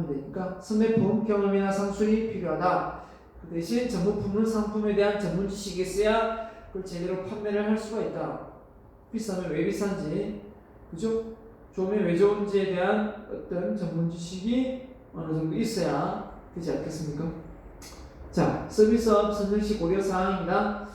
하면 되니까 선매품 경험이나 상술이 필요하다. 그 대신 전부품은 상품에 대한 전문 지식이 있어야 그걸 제대로 판매를 할 수가 있다. 비싸면 왜 비싼지, 그죠? 좋으면 왜 좋은지에 대한 어떤 전문 지식이 어느 정도 있어야 되지 않겠습니까? 자, 서비스업 선정시 고려사항입니다.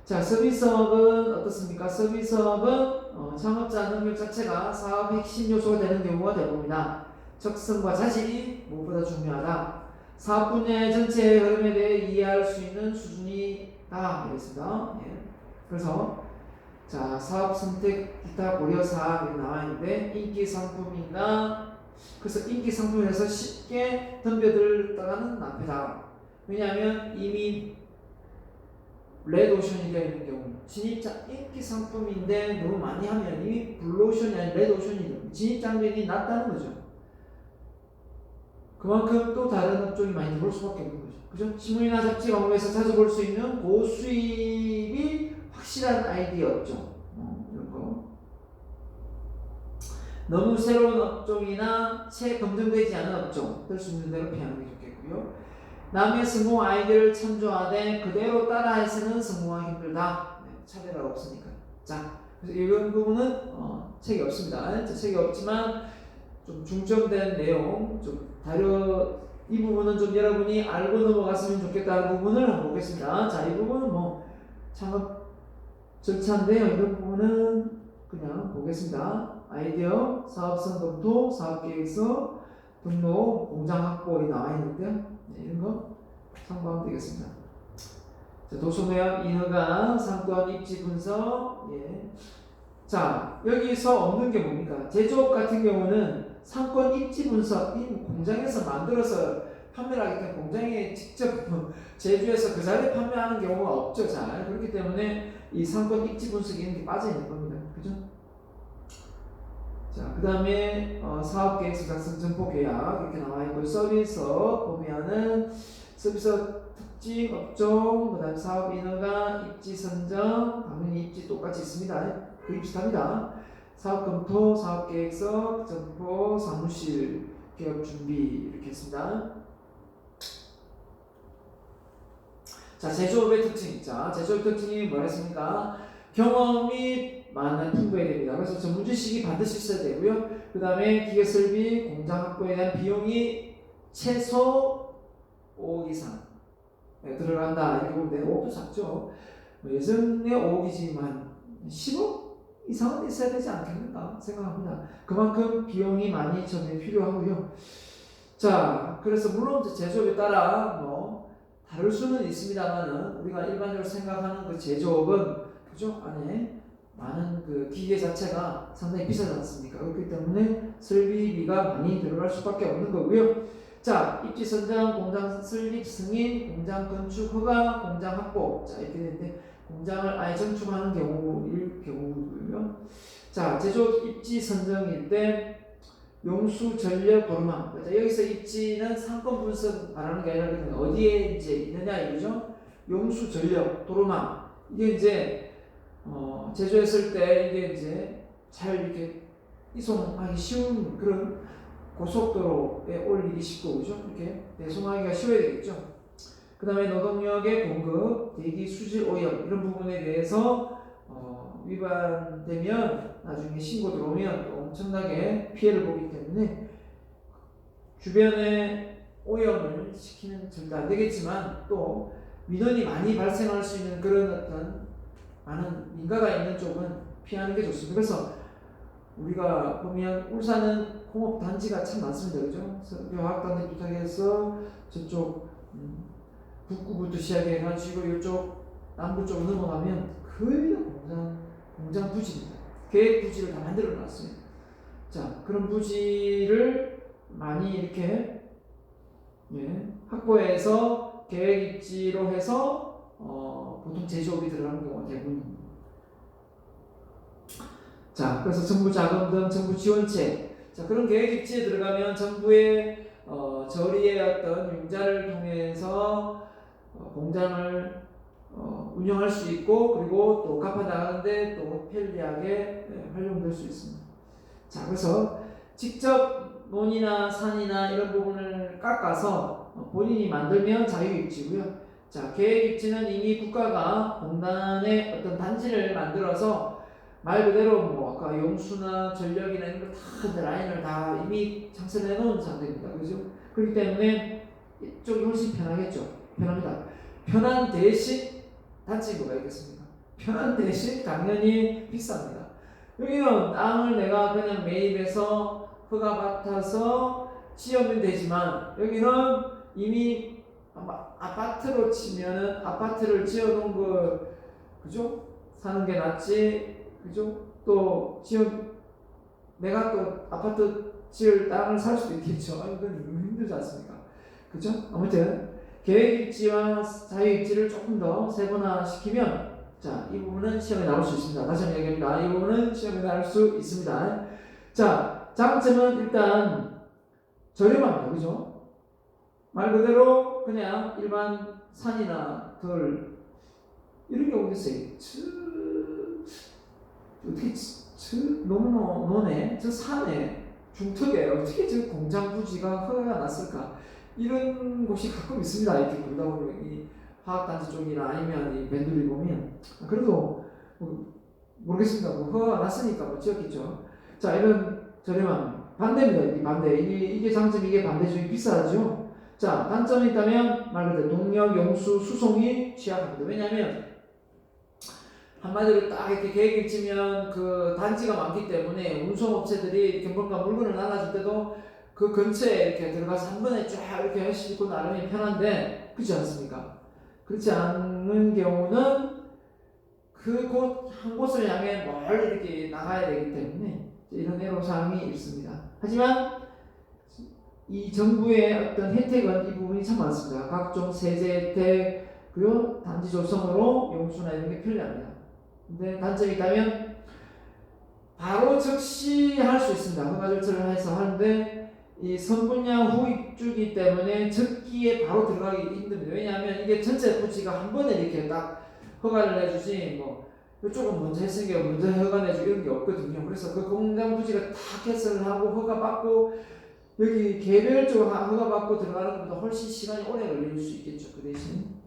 자, 서비스업은 어떻습니까? 서비스업은 창업자 능력 자체가 사업 핵심 요소가 되는 경우가 대부분이다. 적성과 자질이 무엇보다 중요하다. 사업 분야의 전체 흐름에 대해 이해할 수 있는 수준이다. 되겠습니다. 예. 그래서 자, 사업 선택 기타 고려 사항이 나와 있는데 인기 상품이나 그래서 인기 상품에서 쉽게 덤벼들다가는 낭패다. 왜냐하면 이미 레드오션이 되어 있는 경우 진입자 인기 상품인데 너무 많이 하면 이미 블루오션이 아닌 레드오션이 진입장벽이 낮다는 거죠. 그만큼 또 다른 업종이 많이 들어올 수밖에 없는 거죠. 그죠? 신문이나 잡지 광고에서 자주 볼 수 있는 고수입이 확실한 아이디어 업종 이런 거. 너무 새로운 업종이나 채 검증되지 않은 업종 될 수 있는 대로 피하는 게 좋겠고요. 남의 성공 아이디어를 참조하되 그대로 따라해서는 성공하기 힘들다. 네, 차별화가 없으니까. 자, 그래서 이런 부분은 책이 없습니다. 책이 없지만 좀 중점된 내용, 좀 이 부분은 좀 여러분이 알고 넘어갔으면 좋겠다는 부분을 한번 보겠습니다. 자, 이 부분은 뭐 창업 절차인데요. 이런 부분은 그냥 보겠습니다. 아이디어, 사업성 검토, 사업계획서, 등록, 공장 확보에 나와 있는데 네, 이런 거 참고하면 되겠습니다. 자, 도소매학, 인허가, 상권 입지 분석. 예. 자, 여기서 없는 게 뭡니까? 제조업 같은 경우는 상권 입지 분석, 이 공장에서 만들어서 판매를 하기 때문에 공장에 직접 제조해서 그 자리에 판매하는 경우가 없죠. 잘. 그렇기 때문에 이 상권 입지 분석이 있는 게 빠져 있는 겁니다. 그죠? 자, 그 다음에 사업계획서 작성 정보 계약 이렇게 나와 있고 서비스업 보면은 서비스업 특징 업종, 그 다음 사업 인허가, 입지 선정, 당연히 입지 똑같이 있습니다. 거의 비슷합니다. 사업 검토, 사업 계획서, 점포, 사무실 개업 준비 이렇게 했습니다. 자, 제조업의 특징. 자, 제조업 특징이 뭐였습니까? 경험이 많은 풍부해야 됩니다. 그래서 전문 지식이 반드시 있어야 되고요. 그 다음에 기계 설비, 공장 확보에 대한 비용이 최소 5억 이상 들어간다. 이렇게 보면 돼요. 5억도 작죠. 예전에 5억이지만 10억 이상은 있어야 되지 않겠는가 생각합니다. 그만큼 비용이 많이 전에 필요하고요. 자, 그래서 물론 제조업에 따라 뭐 다를 수는 있습니다만은 우리가 일반적으로 생각하는 그 제조업은 그죠? 안에 많은 그 기계 자체가 상당히 비싸지 않습니까? 그렇기 때문에 설비비가 많이 들어갈 수밖에 없는 거고요. 자, 입지 선정, 공장 설립 승인, 공장 건축 허가, 공장 확보. 자, 이렇게 되는데 공장을 아예 정축하는 경우일 경우고요. 자, 제조업 입지 선정일 때 용수, 전력, 도로망. 자, 여기서 입지는 상권 분석 말하는 게 아니라 어디에 이제 있느냐 이거죠. 용수, 전력, 도로망. 이게 이제 제조했을 때 이게 이제 잘 이렇게 이송하기 쉬운 그런 고속도로에 올리기 쉽고 그죠? 이렇게 배송하기가 쉬워야 되겠죠. 그 다음에 노동력의 공급, 대기 수질 오염 이런 부분에 대해서 위반되면 나중에 신고 들어오면 또 엄청나게 피해를 보기 때문에 주변에 오염을 시키는 절대 안 되겠지만 또 민원이 많이 발생할 수 있는 그런 어떤 많은 민가가 있는 쪽은 피하는 게 좋습니다. 그래서 우리가 보면 울산은 공업 단지가 참 많습니다. 그죠? 화학단지부터 해서 저쪽 북구부터 시작해가지고 이쪽 남부 쪽으로 넘어가면 거의 공장 부지입니다. 계획 부지를 다 만들어 놨어요. 자, 그런 부지를 많이 이렇게 확보해서 계획 입지로 해서 보통 제조업이 들어가는 경우가 대부분입니다. 자, 그래서 정부 자금 등 정부 지원책. 자, 그런 계획 입지에 들어가면 정부의 저리의 어떤 융자를 통해서 공장을 운영할 수 있고 그리고 또 갚아나가는데 또 편리하게 활용될 수 있습니다. 자, 그래서 직접 논이나 산이나 이런 부분을 깎아서 본인이 만들면 자유입지고요. 자, 계획입지는 이미 국가가 공단의 어떤 단지를 만들어서 말 그대로 뭐 아까 용수나 전력이나 이런 거 다 라인을 다 이미 창설해 놓은 상태입니다. 그죠? 그렇기 때문에 이쪽이 훨씬 편하겠죠. 편합니다. 편한 대신 단점이 뭐가 있겠습니까? 편한 대신 당연히 비쌉니다. 여기는 땅을 내가 그냥 매입해서 허가 받아서 지으면 되지만 여기는 이미 아파트로 치면은 아파트를 지어놓은 거 그죠? 사는 게 낫지 그죠? 또 내가 또 아파트 지을 땅을 살 수도 있겠죠. 이건 너무 힘들지 않습니까? 그죠? 아무튼 계획입지와 자유입지를 조금 더 세분화시키면 자, 이 부분은 시험에 나올 수 있습니다. 다시 한번 얘기합니다. 이 부분은 시험에 나올 수 있습니다. 자, 장점은 일단 저렴합니다. 그죠? 말 그대로 그냥 일반 산이나 들 이런 게 어딨어요? 어떻게 너무 노네? 저 산에 중턱에 어떻게 저 공장 부지가 허가가 났을까? 이런 곳이 가끔 있습니다. 이렇게 보다 보면 이 화학단지 쪽이나 아니면 이 밴드를 보면 그래도 모르겠습니다. 뭐 허가가 났으니까 뭐 지었겠죠. 자, 이런 저렴함 반대입니다. 이 반대 이게 장점 이게 반대죠. 비싸죠. 자, 단점이 있다면 말 그대로 동력, 용수, 수송이 취약합니다. 왜냐하면 한마디로 딱 이렇게 계획을 치면 그 단지가 많기 때문에 운송업체들이 이렇게 뭔가 물건을 나눠줄 때도 그 근처에 이렇게 들어가서 한 번에 쫙 이렇게 싣고 나르면 편한데 그렇지 않습니까? 그렇지 않은 경우는 그곳 한 곳을 향해 멀리 이렇게 나가야 되기 때문에 이런 애로사항이 있습니다. 하지만 이 정부의 어떤 혜택은 이 부분이 참 많습니다. 각종 세제 혜택 그리고 단지 조성으로 용수나 이런 게 편리합니다. 근데 단점이 있다면 바로 즉시 할 수 있습니다. 허가 절차를 해서 하는데 이 선분양 후 입주기 때문에 적기에 바로 들어가기 힘듭니다. 왜냐하면 이게 전체 부지가 한 번에 이렇게 딱 허가를 내주지 뭐 이쪽은 먼저 했으니까 먼저 허가 내주고 이런 게 없거든요. 그래서 그 공장 부지가 다 개설을 하고 허가 받고 여기 개별적으로 허가 받고 들어가는 것보다 훨씬 시간이 오래 걸릴 수 있겠죠. 그 대신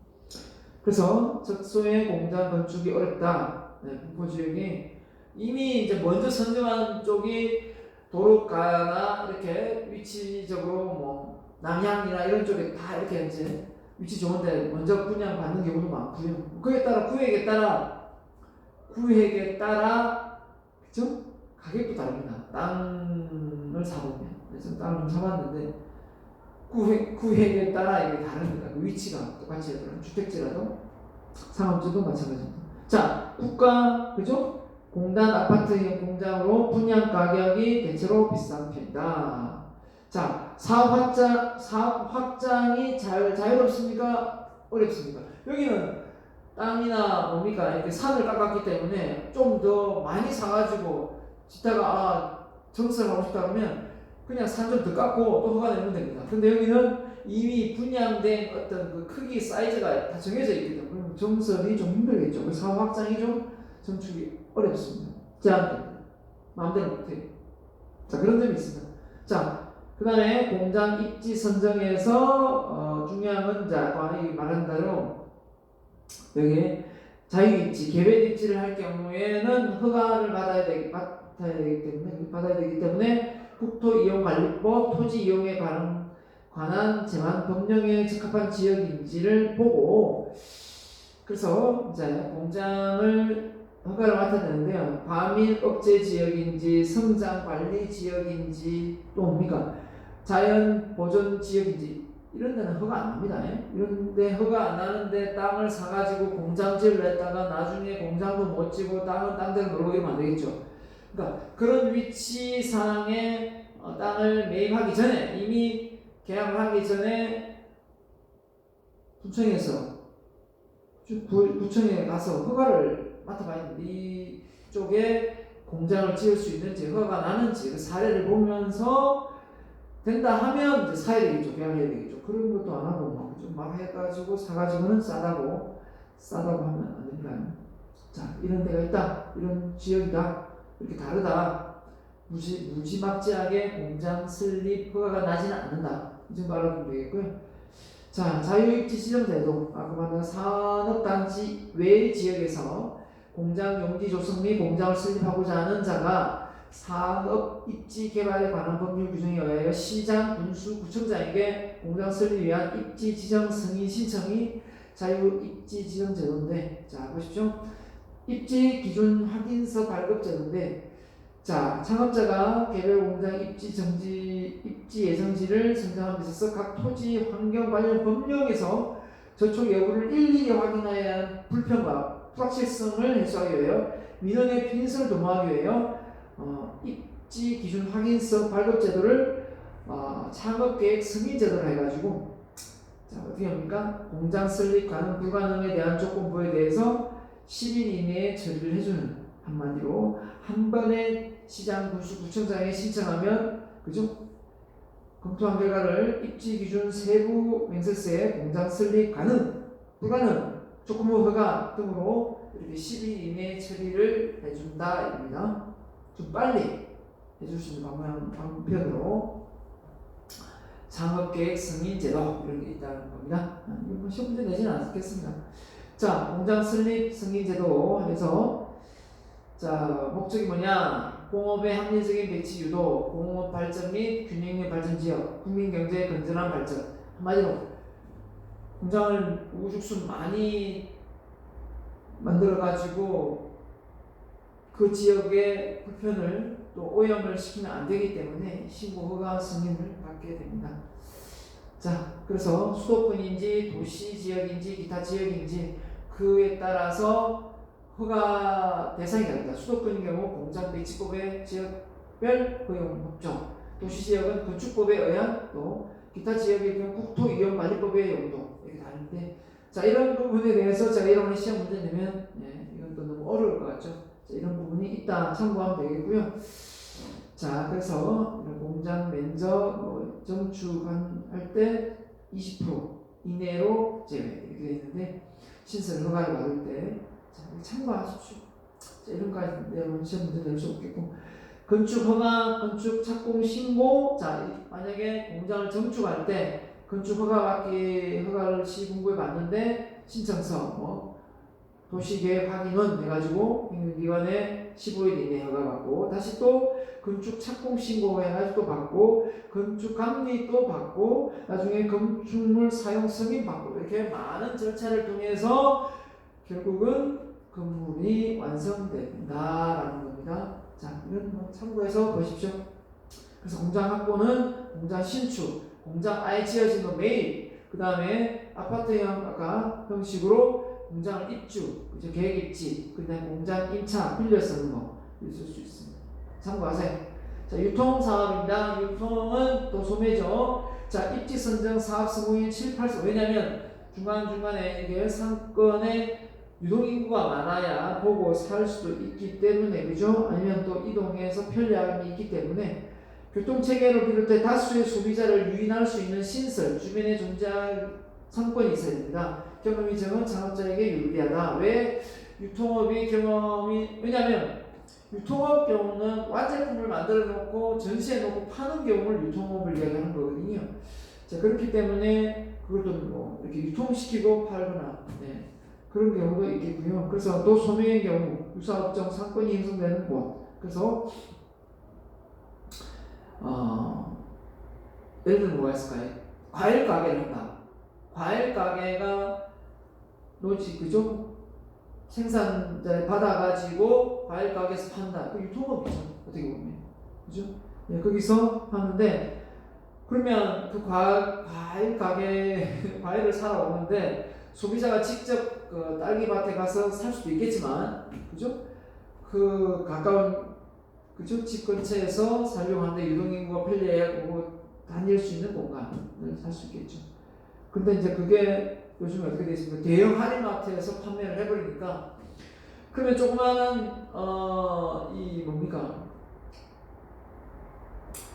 그래서 적소의 공장 건축이 어렵다. 북부 지역이 이미 이제 먼저 선정한 쪽이 도로가나 이렇게 위치적으로 뭐 남향이나 이런 쪽에 다 이렇게 이제 위치 좋은데 먼저 분양 받는 경우도 많고요. 그에 따라 구획에 따라 그죠? 가격도 다릅니다. 땅을 사보면 그래서 땅을 좀 사봤는데 구획에 따라 이게 다릅니다. 그 위치가 똑같이 하더라도 주택지라도 상업지도 마찬가지입니다. 자, 국가 그죠? 공단 아파트형 공장으로 분양 가격이 대체로 비싼 편이다. 자, 사업 확장이 자유롭습니까? 어렵습니까? 여기는 땅이나 뭡니까? 이렇게 산을 깎았기 때문에 좀 더 많이 사가지고 짓다가 정착하고 싶다 그러면 그냥 산 좀 더 깎고 또 허가 내면 됩니다. 근데 여기는 이미 분양된 어떤 그 크기 사이즈가 다 정해져 있기 때문에 정설이 좀 힘들겠죠. 그래서 사업 확장이 좀 전축이 어렵습니다. 제한됩니다. 마음대로 못해요. 자, 그런 점이 있습니다. 자, 그 다음에 공장 입지 선정에서 중요한 건 자, 말한 대로 여기 자유입지, 계획 입지를 할 경우에는 허가를 받아야 되기 때문에 국토이용관리법 토지이용에 관한 제한 법령에 적합한 지역인지를 보고 그래서 이제 공장을 허가를 맡아야 되는데요. 과밀 억제 지역인지 성장 관리 지역인지 또 뭡니까? 자연 보존 지역인지 이런 데는 허가 안 납니다. 이런 데 허가 안 나는데 땅을 사가지고 공장지를 냈다가 나중에 공장도 못 지고 땅은 딴 데로 놀고 이러면 안 되겠죠. 그러니까 그런 위치상에 땅을 매입하기 전에 이미 계약을 하기 전에 구청에 가서 허가를 맡아봐야 됩니다. 이쪽에 공장을 지을 수 있는지 허가가 나는지 그 사례를 보면서 된다 하면 이제 사야 되겠죠. 계약을 해야 되겠죠. 그런 것도 안 하고 막 해가지고 사가지고는 싸다고 하면 안 됩니다. 자, 이런 데가 있다. 이런 지역이다. 이렇게 다르다. 무지막지하게 공장 설립 허가가 나지는 않는다. 이 정도 알아두면 되겠고요. 자, 자유입지 지정제도 아까 말한 산업단지 외 지역에서 공장 용지 조성 및 공장을 설립하고자 하는 자가 산업입지 개발에 관한 법률 규정에 의하여 시장, 군수, 구청장에게 공장 설립 위한 입지 지정 승인 신청이 자유입지 지정제도인데, 자 보십시오. 입지 기준 확인서 발급 제도인데, 자 창업자가 개별 공장 입지 예정지를 선정함에 있어서 각 토지 환경 관련 법령에서 저촉 여부를 일일이 확인해야 하는 불편과 불확실성을 해소하기 위하여 민원의 핀셋을 도모하기 위하여 입지 기준 확인서 발급 제도를 창업계획 승인 제도로 해가지고, 자 어떻게 합니까? 공장 설립 가능 불가능에 대한 조건부에 대해서 10일 이내에 처리를 해주는, 한마디로 한 번에 시장, 군수, 구청장에 신청하면 그죠? 검토한 결과를 입지 기준 세부 맹세서에 공장 설립 가능, 불가능, 조건부 허가 등으로 이렇게 10일 이내에 처리를 해준다 입니다. 좀 빨리 해줄 수 있는 방편으로 창업계획 승인 제도 이런 게 있다는 겁니다. 이거 시험 문제 내지는 않겠습니다. 자, 공장 설립 승인 제도 해서, 자 목적이 뭐냐? 공업의 합리적인 배치 유도, 공업 발전 및 균형 있는 발전 지역, 국민 경제의 건전한 발전. 한마디로 공장을 우죽순 많이 만들어 가지고 그 지역의 불편을 또 오염을 시키면 안 되기 때문에 신고 허가 승인을 받게 됩니다. 자, 그래서 수도권인지 도시 지역인지 기타 지역인지 그에 따라서 허가 대상이 다릅니다. 수도권인 경우 공장 배치법의 지역별 허용 법정, 도시 지역은 건축법에 의한, 또 기타 지역의 경우 국토이용관리법의 용도, 이렇게 다른데, 자 이런 부분에 대해서 제가 이런 시험 문제 내면 이건 또 너무 어려울 것 같죠. 자, 이런 부분이 있다 참고하면 되겠고요. 자 그래서 공장 면적 정축할 때 20% 이내로 제외 이렇게 되어 있는데, 신설 허가를 받을 때 자, 참고하십시오. 자, 이런 까지 내용 시험 문제 낼 수 없겠고, 건축 허가, 건축 착공 신고. 자 만약에 공장을 정축할 때 건축 허가 받기 허가를 시군구에 받는데 신청서 도시계획 확인원 해가지고 행정기관에 15일 이내 허가받고, 다시 또 건축 착공 신고 해가지고 또 받고, 건축 감리 또 받고, 나중에 건축물 사용 승인 받고, 이렇게 많은 절차를 통해서 결국은 건물이 완성된다라는 겁니다. 자 이건 참고해서 보십시오. 그래서 공장 확보는 공장 신축, 공장 아예 지어진 거 매입, 그 다음에 아파트형 아까 형식으로 공장을 입주, 그죠? 계획 입지, 그다음에 공장 임차 빌려 쓰는 거 있을 수 있습니다. 참고하세요. 자 유통 사업입니다. 유통은 또 소매죠. 자 입지 선정 사업 성공률 7, 8, 왜냐면 중간중간에 이게 상권에 유동인구가 많아야 보고 살 수도 있기 때문에, 그죠? 아니면 또 이동해서 편리함이 있기 때문에 교통체계를 비롯해 다수의 소비자를 유인할 수 있는 신설, 주변에 존재할 상권이 있어야 됩니다. 경험이 적은 창업자에게 유리하다. 왜? 유통업이 경험이, 왜냐면 유통업 경우는 완제품을 만들어 놓고 전시해 놓고 파는 경우를 유통업을 이야기하는 거거든요. 자 그렇기 때문에 그것도 뭐 이렇게 유통시키고 팔거나 그런 경우도 있겠고요. 그래서 또 소매의 경우 유사업종 상권이 형성되는 곳, 그래서 예를 들면 뭐가 있을까요? 과일 가게를 한다. 과일 가게가 노지, 그죠? 생산자를 받아가지고 과일 가게에서 판다. 그 유통업이죠. 어떻게 보면, 그죠? 거기서 하는데, 그러면 그 과일 가게 과일을 사러 오는데 소비자가 직접 그 딸기밭에 가서 살 수도 있겠지만, 그죠? 그 가까운, 그죠? 집 근처에서 사용하는데 유동인구가 편리하고 다닐 수 있는 공간을 살 수 있겠죠. 근데 이제 그게 요즘에 어떻게 되어 있습니까? 대형 할인마트에서 판매를 해버리니까, 그러면 조그마한 이 뭡니까?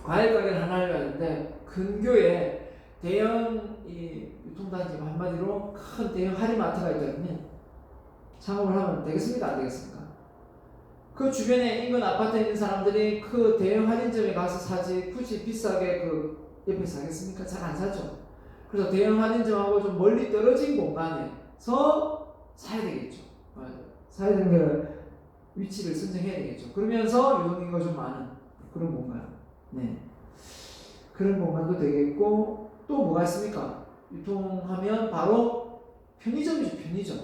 과일 가게를 하나 하려 하는데 근교에 대형 이 유통단지, 한마디로 큰 대형 할인마트가 있거든요. 창업을 하면 되겠습니까? 안 되겠습니까? 그 주변에 인근 아파트에 있는 사람들이 그 대형 할인점에 가서 사지 굳이 비싸게 그 옆에 사겠습니까? 잘 안 사죠. 그래서 대형 할인점하고 좀 멀리 떨어진 공간에서 사야 되겠죠. 사야 되는 게 위치를 선정해야 되겠죠. 그러면서 유동인구가 좀 많은 그런 공간. 네. 그런 공간도 되겠고, 또 뭐가 있습니까? 유통하면 바로 편의점이죠.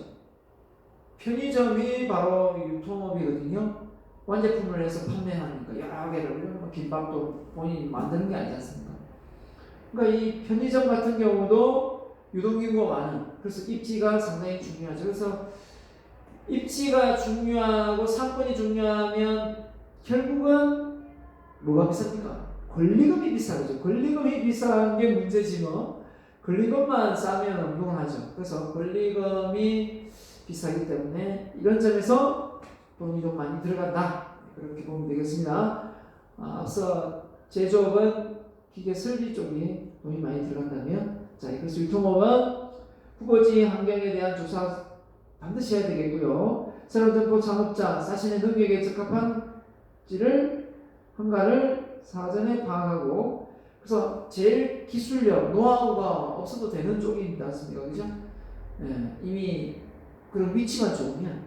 편의점이 바로 유통업이거든요. 완제품을 해서 판매하니까 여러 개를, 김밥도 본인이 만드는 게 아니지 않습니까? 그러니까 이 편의점 같은 경우도 유동인구가 많은, 그래서 입지가 상당히 중요하죠. 그래서 입지가 중요하고 상권이 중요하면 결국은 뭐가 비쌉니까? 권리금이 비싸죠. 권리금이 비싼 게 문제지 뭐. 권리금만 싸면 무능하죠. 그래서 권리금이 비싸기 때문에 이런 점에서 돈이 좀 많이 들어간다. 그렇게 보면 되겠습니다. 앞서 제조업은 기계 설비 쪽이 돈이 많이 들어간다면, 자, 그래서 유통업은 후보지 환경에 대한 조사 반드시 해야 되겠고요. 새로운店舗창업자 자신의 능력에 적합한지를 한가를 사전에 파악하고, 그래서 제일 기술력, 노하우가 없어도 되는 쪽이 있지 않습니까? 그죠? 네, 이미 그런 위치만 좋으면,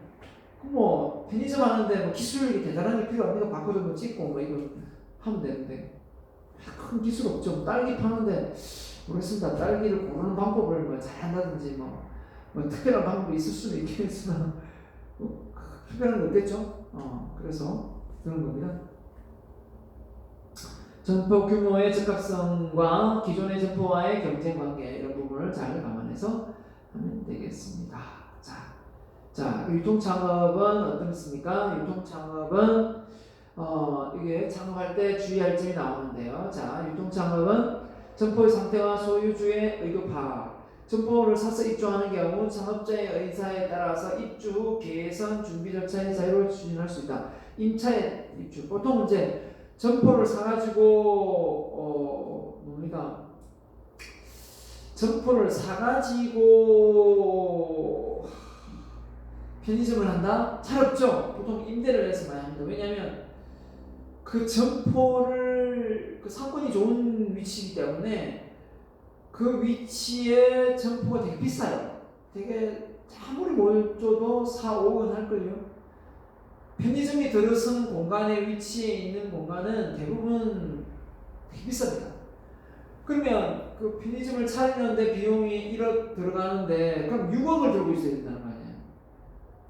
뭐 편의점 하는데 뭐 기술력이 대단한 게 필요합니다. 바코드 뭐 찍고 뭐 이거 하면 되는데 큰 기술 없죠. 딸기 파는데 모르겠습니다. 딸기를 고르는 방법을 뭐 잘한다든지 뭐 특별한 방법이 있을 수도 있겠으나 뭐 특별한 게 없겠죠. 그래서 그런 겁니다. 점포 규모의 적합성과 기존의 점포와의 경쟁 관계, 이런 부분을 잘 감안해서 하면 되겠습니다. 자, 유통창업은 어떻습니까? 유통창업은 이게 창업할 때 주의할 점이 나오는데요. 자, 유통창업은 점포의 상태와 소유주의 의도 파악, 점포를 사서 입주하는 경우 창업자의 의사에 따라서 입주 후 개선 준비 절차의 자유를 추진할 수 있다. 임차의 입주, 보통 이제 점포를 사가지고 뭡니까? 점포를 사가지고 편의점을 한다? 잘 없죠. 보통 임대를 해서 많이 합니다. 왜냐하면 그 점포를, 그 상권이 좋은 위치이기 때문에 그 위치에 점포가 되게 비싸요. 되게 아무리 뭘 줘도 4, 5원 할걸요. 편의점이 들어서는 공간의 위치에 있는 공간은 대부분 되게 비쌉니다. 그러면 그 편의점을 차리는데 비용이 1억 들어가는데 그럼 6억을 들고 있어야 된다는 거 아니에요.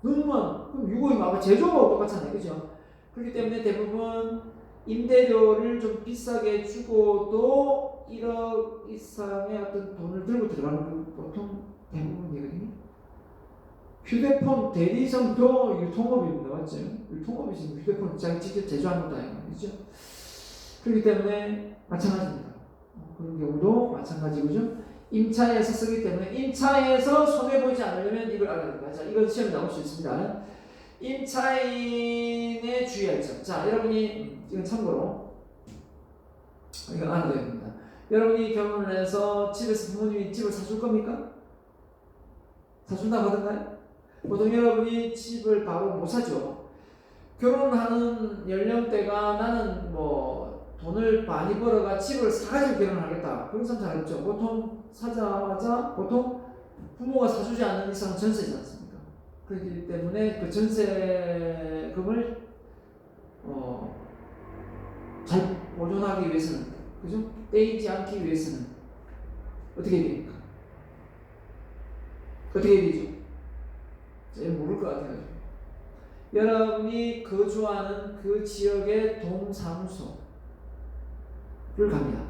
그러면 그럼 6억이 아마 제조업하고 똑같잖아요. 그죠? 그렇기 때문에 대부분 임대료를 좀 비싸게 주고도 1억 이상의 어떤 돈을 들고 들어가는 게 보통 대부분이거든요. 휴대폰 대리점도 유통업입니다. 맞죠? 유통업이 지금 휴대폰 직접 제조하는 것도 아니고, 그죠? 그렇기 때문에 마찬가지입니다. 그런 경우도 마찬가지죠. 임차에서 쓰기 때문에 임차에서 손해보지 않으려면 이걸 알아야 됩니다. 자, 이건 시험에 나올 수 있습니다. 임차인의 주의할 점. 자, 여러분이 이건 참고로 이거 알아야 됩니다. 여러분이 결혼을 해서 집에서 부모님이 집을 사줄 겁니까? 사준다고 하던가요? 보통 여러분이 집을 바로 못 사죠. 결혼하는 연령대가 나는 뭐 돈을 많이 벌어가 집을 사가지고 결혼하겠다, 그런 사람 잘 없죠. 보통 사자마자 보통 부모가 사주지 않는 이상 전세지 않습니까? 그렇기 때문에 그 전세금을 잘 보존하기 위해서는, 그죠? 떼이지 않기 위해서는 어떻게 해야 됩니까? 어떻게 해야 되죠? 제가 모를 것 같아요. 여러분이 거주하는 그 지역의 동사무소를 갑니다.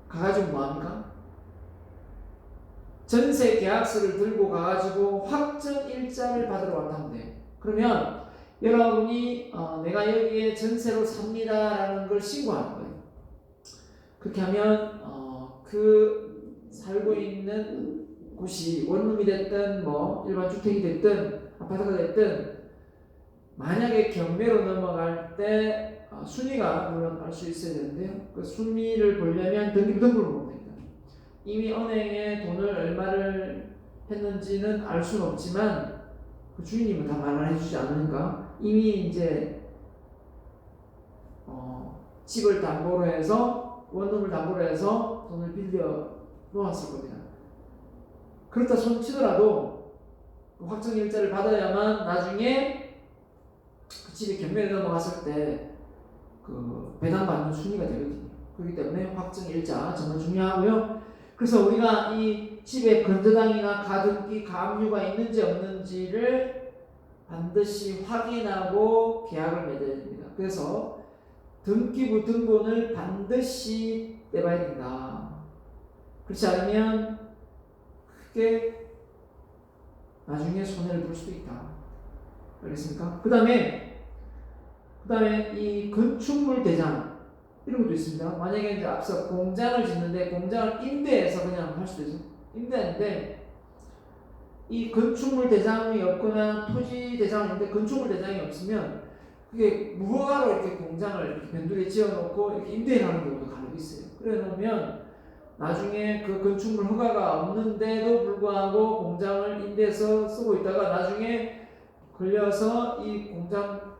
가가지고 뭐합니까? 전세 계약서를 들고 가가지고 확정 일자를 받으러 왔다 하면 돼요. 그러면 여러분이 내가 여기에 전세로 삽니다라는 걸 신고하는 거예요. 그렇게 하면 그 살고 있는 곳이 원룸이 됐든 뭐 일반 주택이 됐든 아파트가 됐든, 만약에 경매로 넘어갈 때 순위가 물론 알 수 있어야 되는데요. 그 순위를 보려면 등기부등본을 보면 됩니다. 이미 은행에 돈을 얼마를 했는지는 알 수는 없지만 그 주인님은 다 말을 해주지 않으니까 이미 이제 집을 담보로 해서 원룸을 담보로 해서 돈을 빌려 놓았을 겁니다. 그렇다 손치더라도 그 확정 일자를 받아야만 나중에 그 집이 경매에 넘어갔을 때 그 배당받는 순위가 되거든요. 그렇기 때문에 확정 일자 정말 중요하고요. 그래서 우리가 이 집에 건저당이나 가등기, 가압류가 있는지 없는지를 반드시 확인하고 계약을 맺어야 됩니다. 그래서 등기부 등본을 반드시 떼봐야 된다. 그렇지 않으면 크게 나중에 손해를 볼 수도 있다. 알겠습니까? 그 다음에 이 건축물 대장 이런 것도 있습니다. 만약에 이제 앞서 공장을 짓는데 공장을 임대해서 그냥 할 수도 있어요. 임대하는데 이 건축물 대장이 없거나 토지 대장이 있는데 건축물 대장이 없으면 그게 무허가로 이렇게 공장을 이렇게 변두리에 지어놓고 이렇게 임대하는 경우도 간혹 있어요. 그래 놓으면 나중에 그 건축물 허가가 없는데도 불구하고 공장을 임대해서 쓰고 있다가 나중에 걸려서 이 공장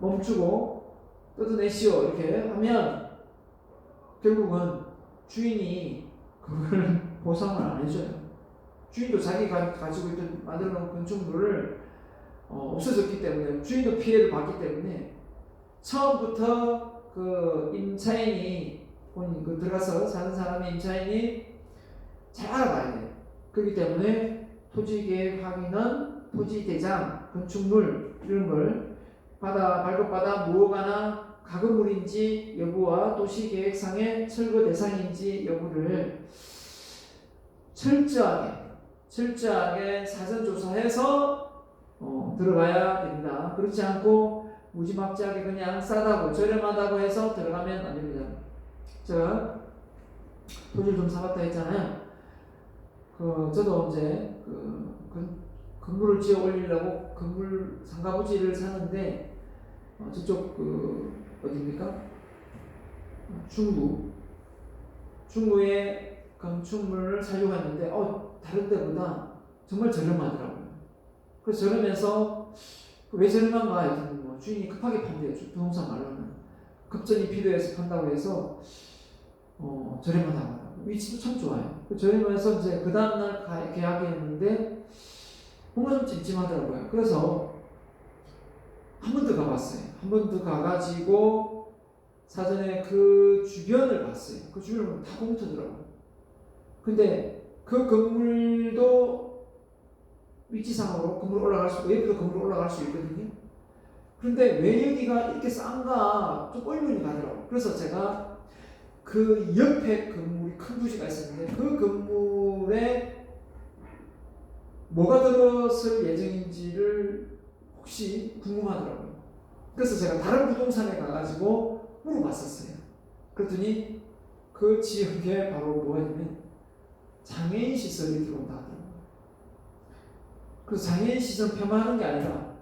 멈추고 뜯어내시오 이렇게 하면 결국은 주인이 그걸 보상을 안 해줘요. 주인도 자기가 가지고 있던 만들어 놓은 건축물을 없어졌기 때문에 주인도 피해를 받기 때문에 처음부터 그 임차인이 본인 그 들어가서 사는 사람의 임차인이 잘 알아봐야 돼요. 그렇기 때문에 토지계획 확인은 토지 대장, 건축물 이런 걸 발급받아 무허가나 가금물인지 여부와 도시계획상의 철거 대상인지 여부를 철저하게 사전조사해서 들어가야 됩니다. 그렇지 않고 무지막지하게 그냥 싸다고 저렴하다고 해서 들어가면 안 됩니다. 제가 토지를 좀 사봤다 했잖아요. 저도 이제 건물을 지어 올리려고 건물 상가부지를 사는데 저쪽 어디입니까? 중구에 건축물을 살려고 했는데 다른 데보다 정말 저렴하더라고요. 그래서 저렴해서 왜 저렴한가 했더니 뭐 주인이 급하게 판대요. 부동산 말로는 급전이 필요해서 판다고 해서 저렴하다고 하더라고요. 위치도 참 좋아요. 저렴해서 이제 그 다음날 계약했는데 뭔가 좀 찜찜하더라고요. 그래서 한 번 더 가봤어요. 한 번 더 가가지고 사전에 그 주변을 봤어요. 그 주변을 다 공터더라고요. 근데 그 건물도 위치상으로 건물 올라갈 수 있고 여기도 건물 올라갈 수 있거든요. 그런데 왜 여기가 이렇게 싼가 좀 의문이 가더라고요. 그래서 제가 그 옆에 건물이 큰 부지가 있었는데 그 건물에 뭐가 들었을 예정인지를 혹시 궁금하더라고요. 그래서 제가 다른 부동산에 가가지고 물어봤었어요. 그랬더니 그 지역에 바로 뭐냐면 장애인 시설이 들어온다 하더라고요. 그래서 장애인 시설 폄하하는 게 아니라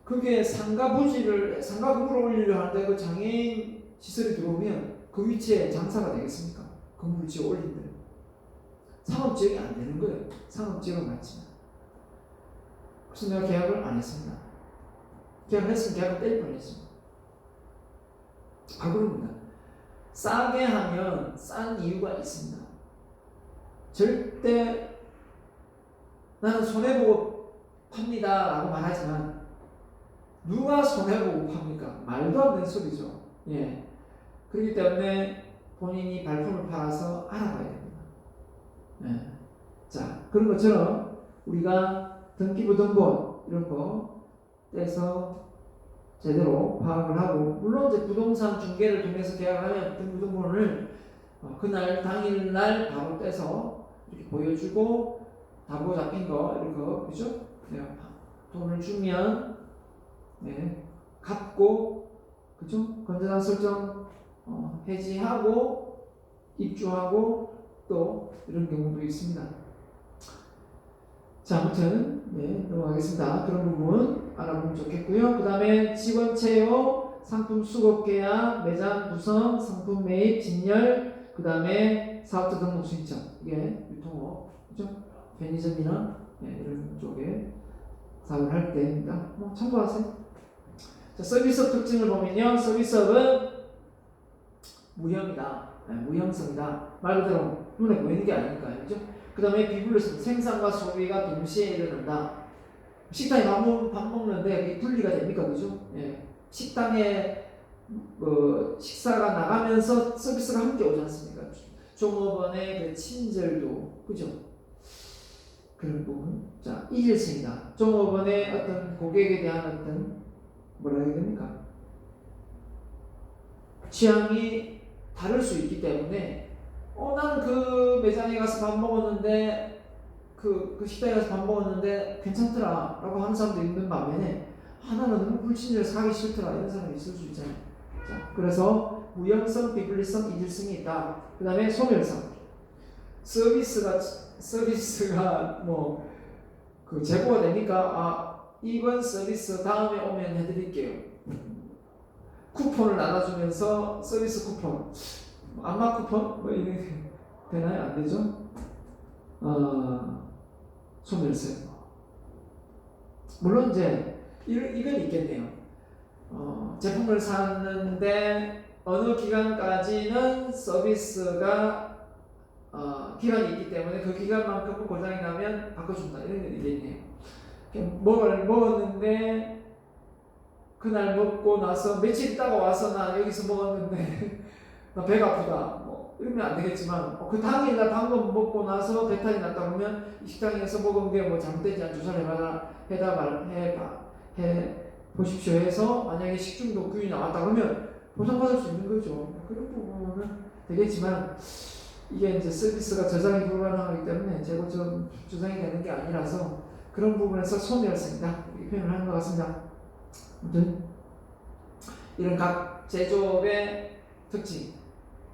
그게 상가 건물을 올리려 하는데 그 장애인 시설이 들어오면 그 위치에 장사가 되겠습니까? 건물을 지어 올린대. 상업지역이 안 되는 거예요. 상업지역은 맞지만. 그래서 내가 계약을 안 했습니다. 계약을 했으면 계약을 뗄 뻔했습니다. 그럽니다. 싸게 하면 싼 이유가 있습니다. 절대 나는 손해보고 팝니다 라고 말하지만 누가 손해보고 팝니까? 말도 안 되는 소리죠. 예. 그렇기 때문에 본인이 발품을 팔아서 알아봐야 됩니다. 예. 자, 그런 것처럼 우리가 등기부 등본 이런 거 떼서 제대로 파악을 하고, 물론 이제 부동산 중개를 통해서 계약을 하면 등기부 등본을 그날 당일날 바로 떼서 이렇게 보여주고 담보 잡힌 거 이런 거 그죠? 돈을 주면 갚고 그죠? 건전한 설정 해지하고 입주하고 또 이런 경우도 있습니다. 자, 아무튼 넘어가겠습니다. 그런 부분 알아보면 좋겠고요. 그 다음에 직원 채용, 상품 수급 계약, 매장 구성, 상품 매입, 진열, 그 다음에 사업자 등록 신청. 이게 유통업, 그죠? 편의점이나 이런 쪽에 사업을 할 때입니다. 뭐 참고하세요. 자, 서비스업 특징을 보면요, 서비스업은 무형이다, 무형성이다. 말 그대로 눈에 보이는 게 아니니까요, 그죠? 그 다음에 비분류성, 생산과 소비가 동시에 일어난다. 식당에 밥 먹는데 그게 분리가 됩니까, 그죠? 예. 식당에 식사가 나가면서 서비스가 함께 오지 않습니까? 종업원의 그 친절도, 그죠? 그런 부분. 자, 이질성이다. 종업원의 어떤 고객에 대한 어떤 뭐라 해야 됩니까? 취향이 다를 수 있기 때문에 나는 그 매장에 가서 밥 먹었는데 그 식당에 가서 밥 먹었는데 괜찮더라 라고 하는 사람도 있는 반면에 나는 너무 불친절해서 가기 싫더라 이런 사람이 있을 수 있잖아요. 자, 그래서 무형성, 비분리성, 이질성이 있다. 그 다음에 소멸성. 서비스가 뭐 그 제보가 되니까 이번 서비스 다음에 오면 해드릴게요. 쿠폰을 나눠주면서 서비스 쿠폰, 안마 쿠폰 뭐 이런 되나요? 안 되죠? 소멸성. 물론 이제 이건 있겠네요. 제품을 샀는데 어느 기간까지는 서비스가 기간이 있기 때문에 그 기간만큼 고장이 나면 바꿔준다 이런 게 있겠네요. 먹었는데 그날 먹고 나서 며칠 있다가 와서 나 여기서 먹었는데 나 배가 아프다 뭐 이러면 안 되겠지만 그 당일날 방금 먹고 나서 배탈이 났다 그러면 이 식당에서 먹은 게 뭐 잘못되지 않은 조사를 해 보십시오 해서 만약에 식중독 균이 나왔다 그러면 보상받을 수 있는 거죠. 그런 부분은 되겠지만 이게 이제 서비스가 저장이 불가능하기 때문에 재고처럼 저장이 되는 게 아니라서 그런 부분에서 소멸성이다 이렇게 표현을 하는 것 같습니다. 아무튼 이런 각 제조업의 특징,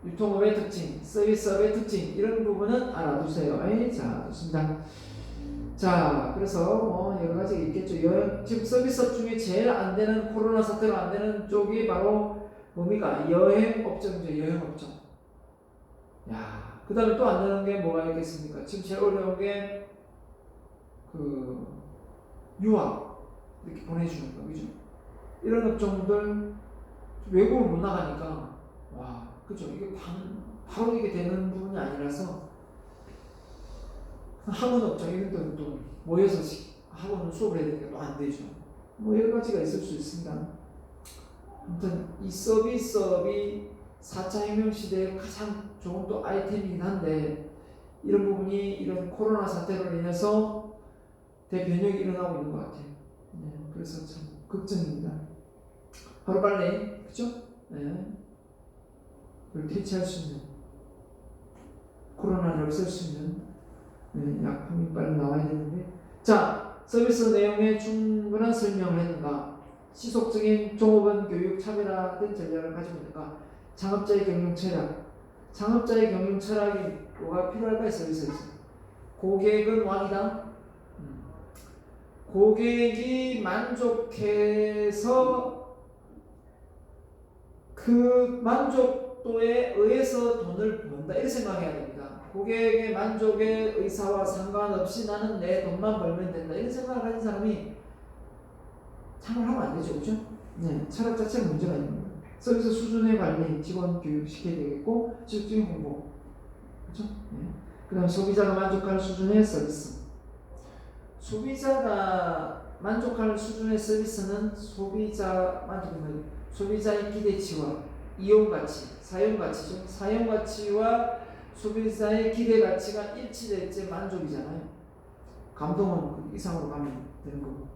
유통업의 특징, 서비스업의 특징 이런 부분은 알아두세요. 자, 좋습니다. 자, 그래서 뭐 여러 가지가 있겠죠. 지금 서비스업 중에 제일 안 되는 코로나 사태로 안 되는 쪽이 바로 뭡니까? 여행업종이죠. 여행업종. 야, 그 다음에 또 안 되는 게 뭐가 있겠습니까? 지금 제일 어려운 게 그 유학 이렇게 보내주는 거, 그죠? 이런 업종들 외국을 못 나가니까 와, 그죠? 이게 바로 이게 되는 부분이 아니라서 학원 업종 이런 데는 또 모여서 학원 수업을 해야 되니까 또 안 되죠. 뭐 여러 가지가 있을 수 있습니다. 아무튼 이 서비스업이 4차 혁명 시대의 가장 좋은 또 아이템이긴 한데 이런 부분이 이런 코로나 사태로 인해서 대변혁이 일어나고 있는 것 같아요. 네, 그래서 참 걱정입니다. 하루빨리 그죠? 네, 그걸 대체할 수 있는 코로나를 없앨 수 있는 약품이 빨리 나와야 되는데 자, 서비스 내용에 충분한 설명을 했는가? 지속적인 종업원 교육 차별화된 전략을 가지고 있는가? 창업자의 경영 철학. 창업자의 경영 철학이 뭐가 필요할까요? 서비스에서 고객은 왕이다. 고객이 만족해서 그 만족도에 의해서 돈을 번다 이렇게 생각해야 됩니다. 고객의 만족의 의사와 상관없이 나는 내 돈만 벌면 된다 이런 생각을 하는 사람이 창업을 하면 안 되죠, 그죠? 네, 철학 자체가 문제가 있는 거예요. 서비스 수준의 관리, 직원 교육 시켜야 되겠고 지속적인 홍보, 그죠? 네. 그다음 소비자가 만족할 수준의 서비스. 소비자가 만족할 수준의 서비스는 소비자의 기대치와 이용가치, 사용가치죠. 사용가치와 소비자의 기대가치가 일치될 때 만족이잖아요. 감동은 그 이상으로 가면 되는 거고.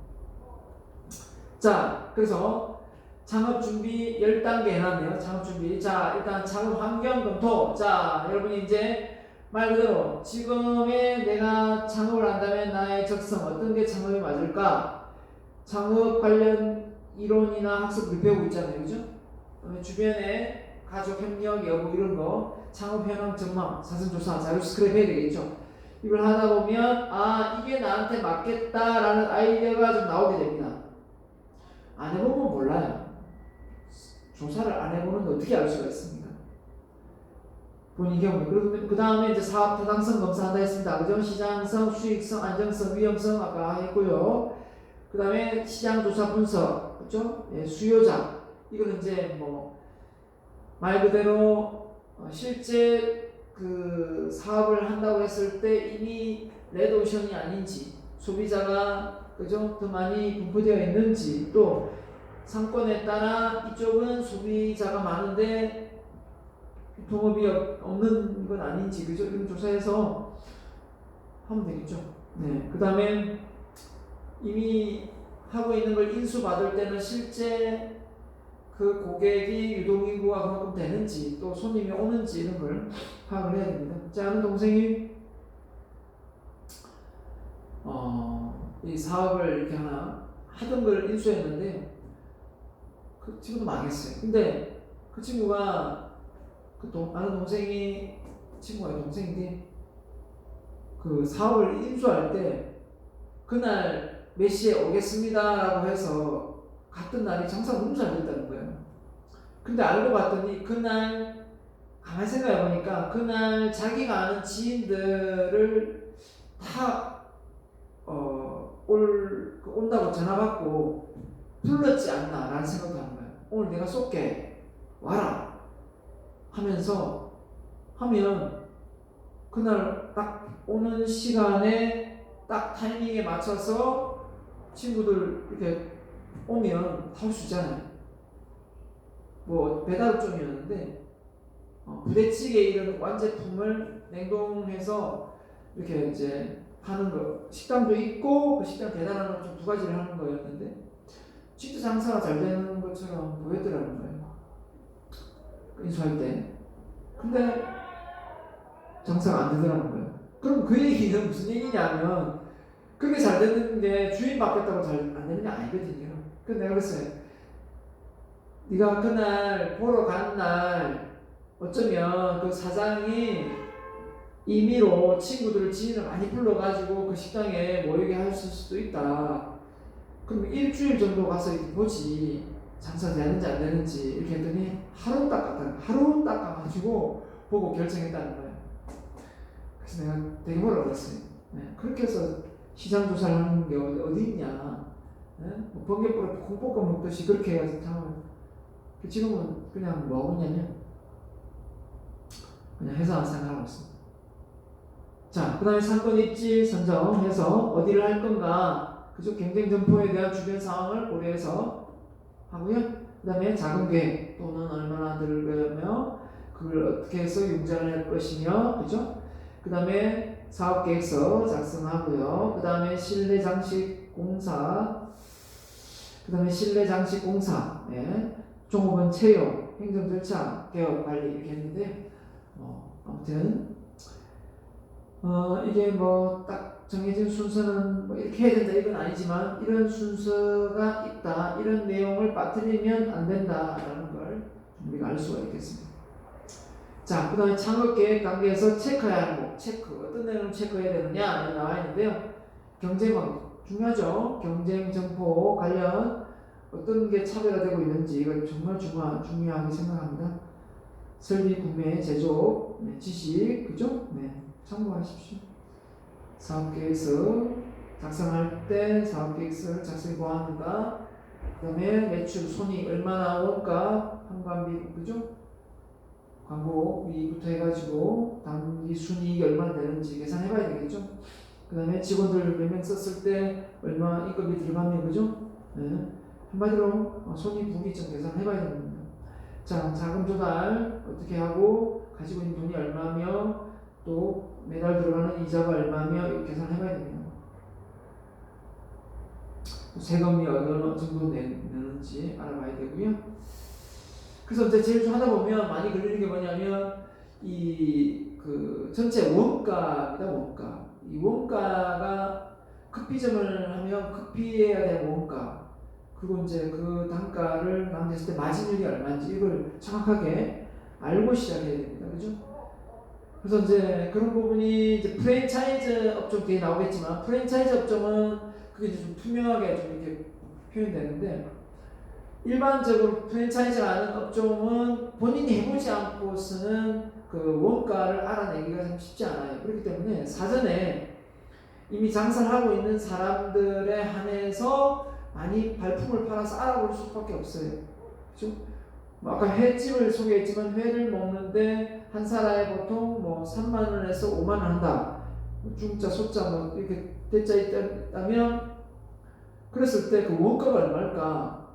자, 그래서 창업준비 10단계 해놨네요. 창업준비. 자, 일단 창업 환경 검토. 자, 여러분이 이제 말 그대로 지금의 내가 창업을 한다면 나의 적성 어떤 게 창업에 맞을까? 창업 관련 이론이나 학습을 배우고 있잖아요, 그죠? 주변에 가족 협력 여부 이런 거, 창업 현황 전망, 사전조사, 자료 스크랩 해야 되겠죠. 이걸 하다 보면 이게 나한테 맞겠다라는 아이디어가 좀 나오게 됩니다. 안 해보면 몰라요. 조사를 안 해보는데 어떻게 알 수가 있습니까? 본인 경우에. 그리고 그 다음에 이제 사업 타당성 검사한다 했습니다. 그죠? 시장성, 수익성, 안정성, 위험성 아까 했고요. 그 그 다음에 시장조사 분석, 그죠? 예, 수요자. 이거는 이제 뭐 말 그대로 실제 그 사업을 한다고 했을 때 이미 레드오션이 아닌지, 소비자가 그죠? 더 많이 분포되어 있는지, 또 상권에 따라 이쪽은 소비자가 많은데 동업이 없는 건 아닌지, 그죠? 이런 조사해서 하면 되겠죠. 네. 그 다음에 이미 하고 있는 걸 인수받을 때는 실제 그 고객이 유동인구가 그만큼 되는지, 또 손님이 오는지 이런 걸 파악을 해야 됩니다. 제 아는 동생이 이 사업을 이렇게 하나 하던 걸 인수했는데 그 친구도 망했어요. 근데 그 친구가 아는 동생이 친구가 동생인데 그 사업을 인수할 때 그날 몇 시에 오겠습니다라고 해서 갔던 날이 장사가 너무 잘 됐다는 거예요. 근데 알고 봤더니 그날 가만히 생각해 보니까 그날 자기가 아는 지인들을 다 온다고 전화 받고 불렀지 않나 라는 생각도 하는 거예요. 오늘 내가 쏠게 와라 하면서 하면 그날 딱 오는 시간에 딱 타이밍에 맞춰서 친구들 이렇게 오면 할 수 있잖아요. 뭐 배달업종이었는데 부대찌개 이런 완제품을 냉동해서 이렇게 이제 하는 거, 식당도 있고 그 식당 배달하는 좀 두 가지를 하는 거였는데 진짜 장사가 잘 되는 것처럼 보였더라는 거예요. 인수할 때. 근데 장사가 안 되더라는 거예요. 그럼 그 얘기는 무슨 얘기냐면 그게 잘 되는 게 주인 바뀌었다고 잘 안 되는 게 아니거든요. 그래서 내가 그랬어요. 네가 그날 보러 간 날 어쩌면 그 사장이 임의로 친구들을 지인을 많이 불러가지고 그 식당에 모이게 하실 수도 있다. 그럼 일주일 정도 가서 이렇게 보지 장사 되는지 안 되는지 이렇게 했더니 하루 닦아가지고 보고 결정했다는 거예요. 그래서 내가 되게 뭐라 그랬어요. 네, 그렇게 해서 시장 조사를 하는 게 어디 있냐. 네? 뭐 번개불에 콩볶아 먹듯이 그렇게 해가지고 참 지금은 그냥 뭐 하고 있냐면 그냥 회사 생활하고 있습니다. 자, 그 다음에 상권 입지 선정해서 어디를 할 건가, 그죠? 경쟁 점포에 대한 주변 상황을 고려해서 하고요. 그 다음에 자금 계획, 돈은 얼마나 들으며 그걸 어떻게 해서 융자를 할 것이며, 그죠? 그 다음에 사업 계획서 작성하고요. 그 다음에 실내 장식 공사, 네. 종업원 채용, 행정 절차, 개업 관리 이렇게 했는데 아무튼 이게 뭐 딱 정해진 순서는 뭐 이렇게 해야 된다 이건 아니지만 이런 순서가 있다, 이런 내용을 빠뜨리면 안 된다라는 걸 우리가 알 수가 있겠습니다. 자, 그 다음에 창업계획 단계에서 체크해야 하는 거, 어떤 내용을 체크해야 되느냐 나와 있는데요. 경쟁업 중요하죠. 경쟁 점포 관련 어떤 게 차별화되고 있는지 이걸 정말 중요하게 생각합니다. 설비 구매, 제조, 네, 지식, 그죠? 네, 참고하십시오. 사업계획서 작성할 때 사업계획서를 작성해 보았는가, 그 다음에 매출, 손익 얼마나 나올까, 한관비, 그죠? 광고비부터 해가지고 단기 순이익이 얼마나 되는지 계산해 봐야 되겠죠? 그 다음에 직원들 몇 명 썼을 때 얼마 인건비 들어가면, 그죠? 네. 한마디로 손익 부기점 계산해 봐야 됩니다. 자, 자금 조달 어떻게 하고 가지고 있는 돈이 얼마며 또 매달 들어가는 이자가 얼마며 이렇게 계산해 봐야 됩니다. 세금이 어느 정도 내는지 알아봐야 되고요. 그래서 이제 제일 좀 하다 보면 많이 걸리는 게 뭐냐면 그 전체 원가입니다. 원가. 이 원가가 커피점을 하면 커피해야 되는 원가, 그리고 이제 그 단가를 남겼을 때 마진율이 얼마인지 이걸 정확하게 알고 시작해야 됩니다. 그죠? 그래서 이제 그런 부분이 이제 프랜차이즈 업종 뒤에 나오겠지만, 프랜차이즈 업종은 그게 이제 좀 투명하게 좀 이렇게 표현되는데, 일반적으로 프랜차이즈라는 업종은 본인이 해보지 않고서는 그 원가를 알아내기가 참 쉽지 않아요. 그렇기 때문에 사전에 이미 장사를 하고 있는 사람들에 한해서 많이 발품을 팔아서 알아볼 수밖에 없어요. 그죠? 뭐 아까 횟집을 소개했지만 회를 먹는데 한 사람에 보통 뭐 3만 원에서 5만 원 한다. 중자, 소자 뭐 이렇게 대자 있다면 그랬을 때 그 원가가 얼마일까?